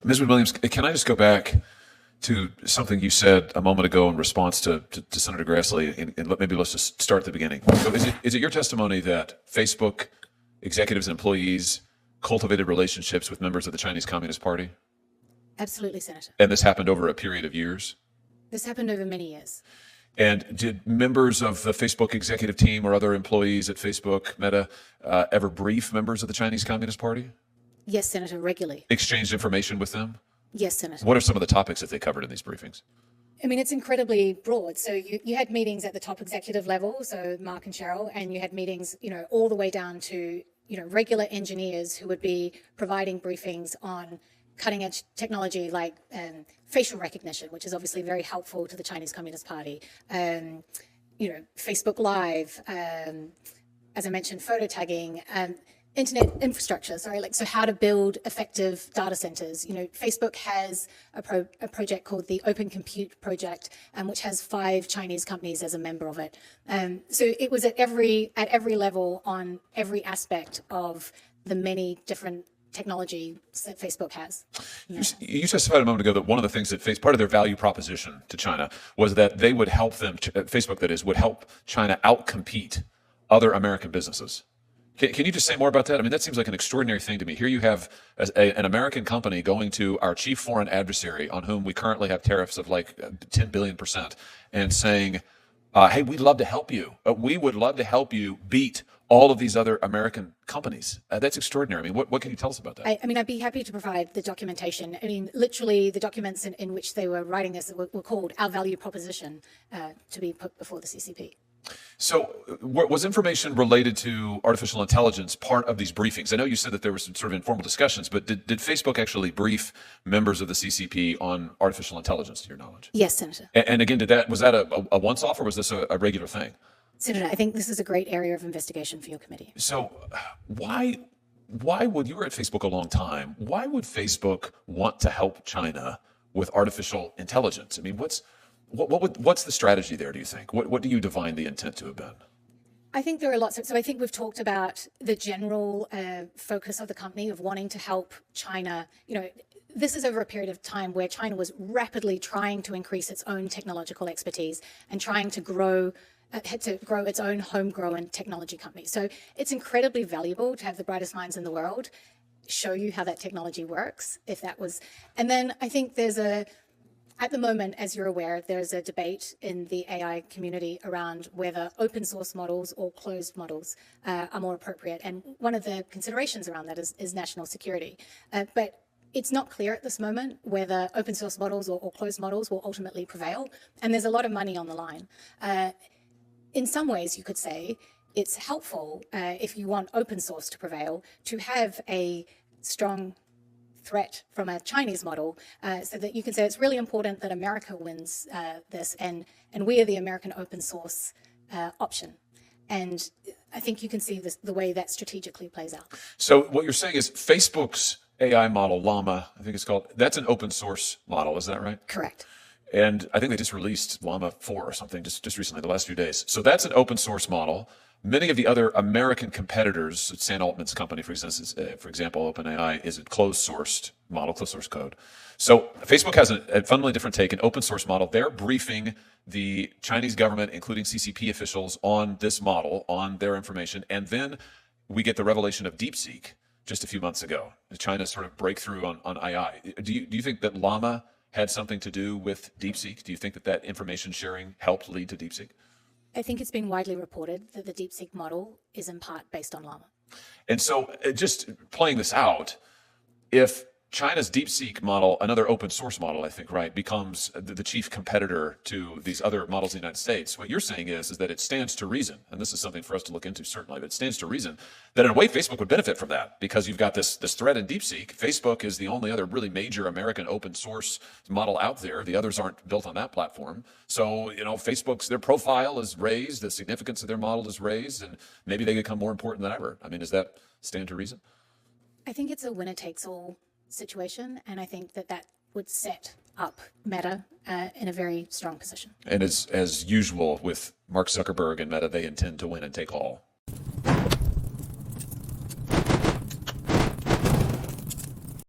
Ms. Williams, can I just go back to something you said a moment ago in response to Senator Grassley, and maybe let's just start at the beginning. So is it your testimony that Facebook executives and employees cultivated relationships with members of the Chinese Communist Party? Absolutely, Senator. And this happened over a period of years? This happened over many years. And did members of the Facebook executive team or other employees at Facebook, Meta, ever brief members of the Chinese Communist Party? Yes, Senator, regularly. Exchanged information with them? Yes, Senator. What are some of the topics that they covered in these briefings? I mean, it's incredibly broad. So you had meetings at the top executive level, so Mark and Cheryl, and you had meetings, all the way down to, regular engineers who would be providing briefings on cutting edge technology like facial recognition, which is obviously very helpful to the Chinese Communist Party. Facebook Live, as I mentioned, photo tagging, internet infrastructure, so how to build effective data centers. Facebook has a project called the Open Compute Project, which has 5 Chinese companies as a member of it. So it was at every level on every aspect of the many different technology that Facebook has. You testified a moment ago that one of the things that part of their value proposition to China was that they would help them, Facebook that is, would help China outcompete other American businesses. Can you just say more about that? I mean, that seems like an extraordinary thing to me. Here you have an American company going to our chief foreign adversary on whom we currently have tariffs of like 10 billion% and saying, hey, we'd love to help you. We would love to help you beat all of these other American companies. That's extraordinary. I mean, what can you tell us about that? I'd be happy to provide the documentation. I mean, literally the documents in which they were writing this were called our value proposition to be put before the CCP. So was information related to artificial intelligence part of these briefings? I know you said that there were some sort of informal discussions, but did Facebook actually brief members of the CCP on artificial intelligence, to your knowledge? Yes, Senator. And again, was that a once-off, or was this a regular thing? Senator, I think this is a great area of investigation for your committee. So why would, you were at Facebook a long time, why would Facebook want to help China with artificial intelligence? I mean, what's the strategy there, do you think? What do you divine the intent to have been? I think there are lots of, so I think we've talked about the general focus of the company of wanting to help China. This is over a period of time where China was rapidly trying to increase its own technological expertise and trying to grow its own homegrown technology company. So it's incredibly valuable to have the brightest minds in the world show you how that technology works, and then I think at the moment, as you're aware, there's a debate in the AI community around whether open source models or closed models are more appropriate. And one of the considerations around that is national security. But it's not clear at this moment whether open source models or closed models will ultimately prevail. And there's a lot of money on the line. In some ways, you could say it's helpful if you want open source to prevail to have a strong threat from a Chinese model, so that you can say it's really important that America wins this, and we are the American open source option. And I think you can see the way that strategically plays out. So what you're saying is Facebook's AI model, Llama, I think it's called, that's an open source model, is that right? Correct. And I think they just released Llama 4 or something just recently, the last few days. So that's an open source model. Many of the other American competitors, Sam Altman's company, for example, OpenAI, is a closed sourced model, closed source code. So Facebook has a fundamentally different take, an open source model. They're briefing the Chinese government, including CCP officials, on this model, on their information. And then we get the revelation of DeepSeek just a few months ago, China's sort of breakthrough on AI. Do you think that Llama had something to do with DeepSeek? Do you think that information sharing helped lead to DeepSeek? I think it's been widely reported that the DeepSeek model is in part based on Llama. And so just playing this out, if China's DeepSeek model, another open source model, I think, right, becomes the chief competitor to these other models in the United States, what you're saying is that it stands to reason, and this is something for us to look into certainly, but it stands to reason that in a way Facebook would benefit from that, because you've got this threat in DeepSeek. Facebook is the only other really major American open source model out there. The others aren't built on that platform. So, Facebook's, their profile is raised, the significance of their model is raised, and maybe they become more important than ever. I mean, does that stand to reason? I think it's a winner-takes-all situation, and I think that would set up Meta in a very strong position. And as usual with Mark Zuckerberg and Meta, they intend to win and take all.